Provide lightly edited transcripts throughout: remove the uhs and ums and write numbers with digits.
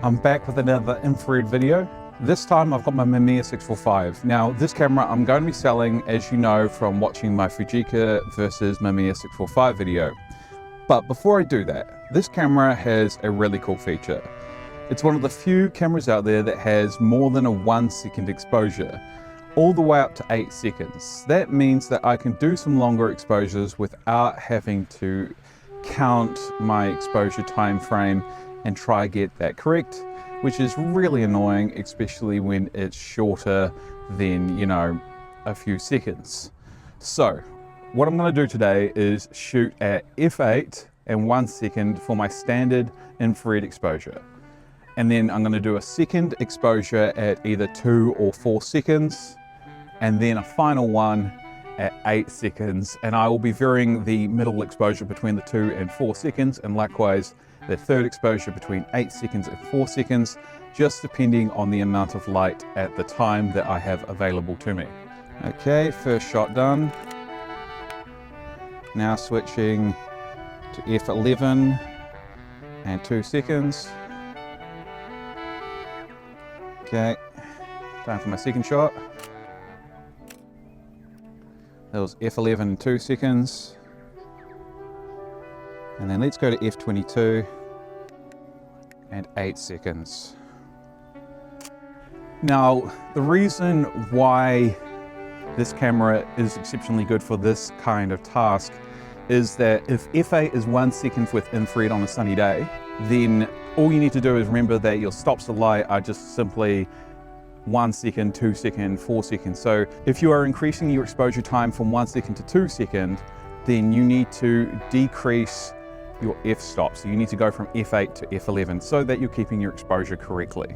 I'm back with another infrared video. This time I've got my Mamiya 645. Now this camera I'm going to be selling, as you know from watching my Fujica versus Mamiya 645 video. But before I do that, this camera has a really cool feature. It's one of the few cameras out there that has more than a 1 second exposure, all the way up to 8 seconds. That means that I can do some longer exposures without having to count my exposure time frame and try to get that correct, which is really annoying, especially when it's shorter than, you know, a few seconds. So what I'm going to do today is shoot at f8 and 1 second for my standard infrared exposure. And then I'm going to do a second exposure at either 2 or 4 seconds, and then a final one at 8 seconds. And I will be varying the middle exposure between the 2 and 4 seconds, and likewise the third exposure between 8 seconds and 4 seconds, just depending on the amount of light at the time that I have available to me. Okay, first shot done. Now switching to f11 and 2 seconds. Okay, time for my second shot. That was f11 and 2 seconds. And then let's go to f22 and 8 seconds. Now, the reason why this camera is exceptionally good for this kind of task is that if f8 is 1 second with infrared on a sunny day, then all you need to do is remember that your stops of light are just simply 1 second, 2 second, 4 seconds. So if you are increasing your exposure time from 1 second to 2 seconds, then you need to decrease your f-stop. So you need to go from f8 to f11 so that you're keeping your exposure correctly.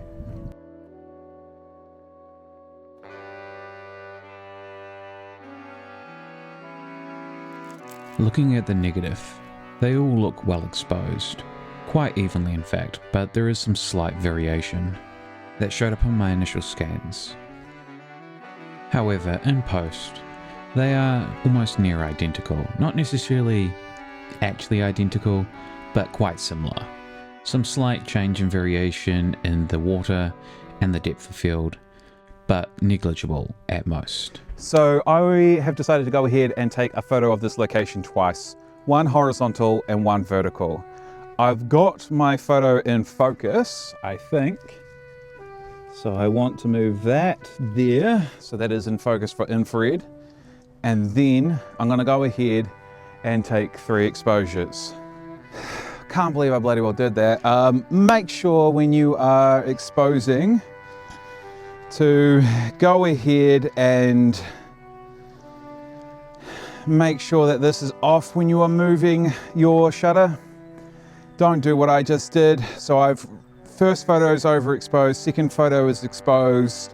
Looking at the negative, they all look well exposed, quite evenly in fact, but there is some slight variation that showed up on my initial scans. However, in post, they are almost near identical, not necessarily actually identical, but quite similar. Some slight change in variation in the water and the depth of field, but negligible at most. So I have decided to go ahead and take a photo of this location twice, one horizontal and one vertical. I've got my photo in focus, I think. So I want to move that there, so that is in focus for infrared. And then I'm gonna go ahead and take 3 exposures. Can't believe I bloody well did that. Make sure when you are exposing to go ahead and make sure that this is off when you are moving your shutter. Don't do what I just did. So first photo is overexposed, second photo is exposed,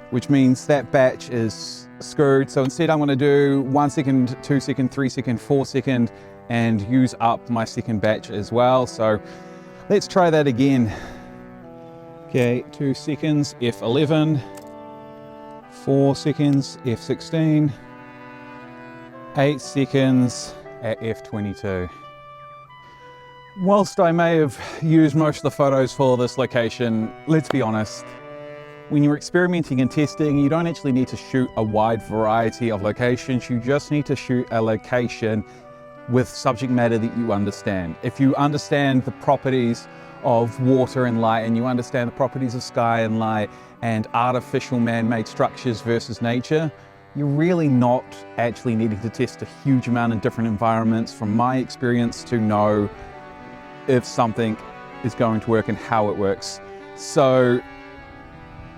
which means that batch is screwed. So instead I'm going to do 1 second, 2 second, 3 second, 4 second, and use up my second batch as well. So let's try that again. Okay, 2 seconds, f11, 4 seconds, f16, 8 seconds at f22. Whilst I may have used most of the photos for this location, let's be honest, when you're experimenting and testing, you don't actually need to shoot a wide variety of locations. You just need to shoot a location with subject matter that you understand. If you understand the properties of water and light, and you understand the properties of sky and light, and artificial man-made structures versus nature, you're really not actually needing to test a huge amount in different environments, from my experience, to know if something is going to work and how it works. So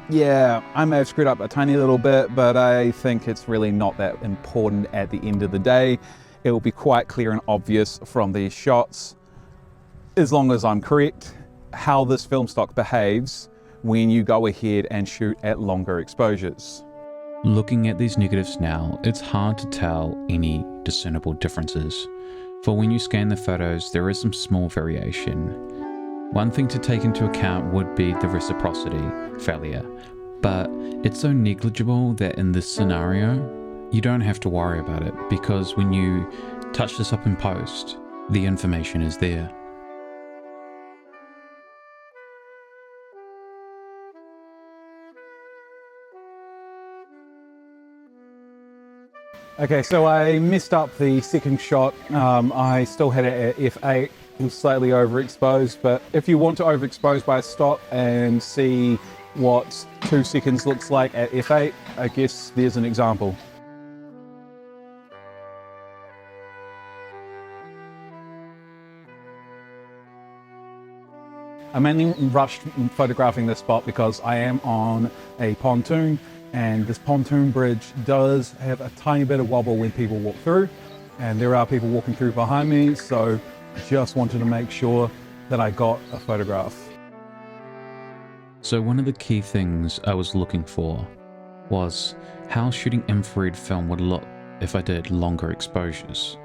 yeah, I may have screwed up a tiny little bit, but I think it's really not that important at the end of the day. It will be quite clear and obvious from these shots, as long as I'm correct, how this film stock behaves when you go ahead and shoot at longer exposures. Looking at these negatives now, it's hard to tell any discernible differences. For when you scan the photos, there is some small variation. One thing to take into account would be the reciprocity failure, but it's so negligible that in this scenario, you don't have to worry about it, because when you touch this up in post, the information is there. Okay, so I messed up the second shot. I still had it at f8. It was slightly overexposed, but if you want to overexpose by a stop and see what 2 seconds looks like at f8, I guess there's an example. I mainly rushed photographing this spot because I am on a pontoon, and this pontoon bridge does have a tiny bit of wobble when people walk through, and there are people walking through behind me, so I just wanted to make sure that I got a photograph. So one of the key things I was looking for was how shooting infrared film would look if I did longer exposures.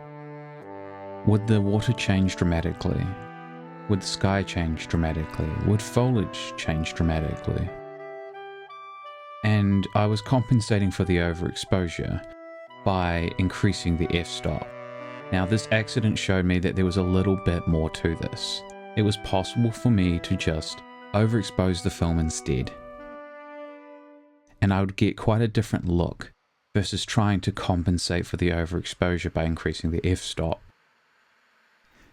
Would the water change dramatically? Would the sky change dramatically? Would foliage change dramatically? And I was compensating for the overexposure by increasing the f-stop. Now this accident showed me that there was a little bit more to this. It was possible for me to just overexpose the film instead, and I would get quite a different look versus trying to compensate for the overexposure by increasing the f-stop.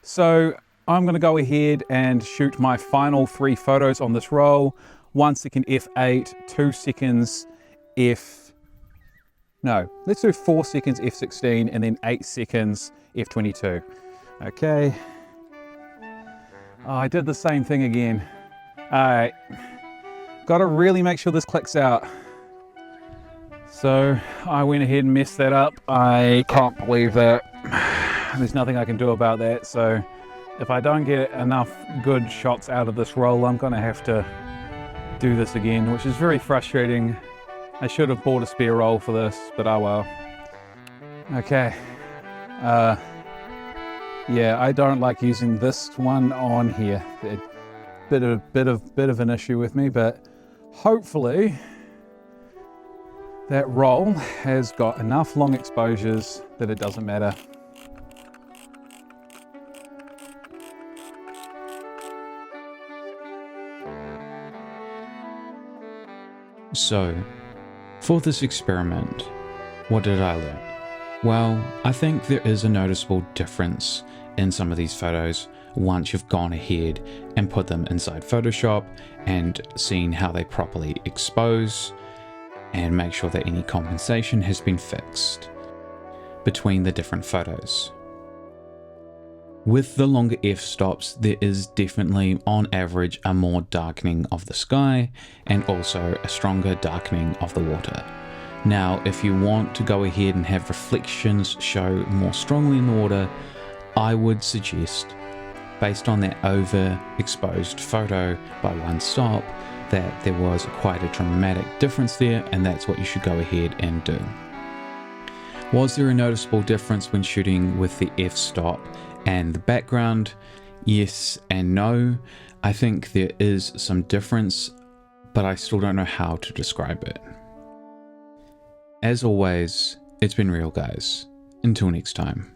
So I'm going to go ahead and shoot my final 3 photos on this roll. 1 second f8, 2 seconds let's do 4 seconds f16 and then 8 seconds f22. Okay. Oh, I did the same thing again. Alright. Gotta really make sure this clicks out. So I went ahead and messed that up. I can't believe that. There's nothing I can do about that. So if I don't get enough good shots out of this roll, I'm gonna have to do this again, which is very frustrating. I should have bought a spare roll for this, but oh well. Okay. Yeah, I don't like using this one on here. Bit of an issue with me, but hopefully that roll has got enough long exposures that it doesn't matter. So, for this experiment, what did I learn? Well, I think there is a noticeable difference in some of these photos once you've gone ahead and put them inside Photoshop and seen how they properly expose and make sure that any compensation has been fixed between the different photos. With the longer f-stops, there is definitely, on average, a more darkening of the sky and also a stronger darkening of the water. Now, if you want to go ahead and have reflections show more strongly in the water, I would suggest, based on that overexposed photo by 1 stop, that there was quite a dramatic difference there, and that's what you should go ahead and do. Was there a noticeable difference when shooting with the f-stop and the background? Yes and no. I think there is some difference, but I still don't know how to describe it. As always, it's been real, guys. Until next time.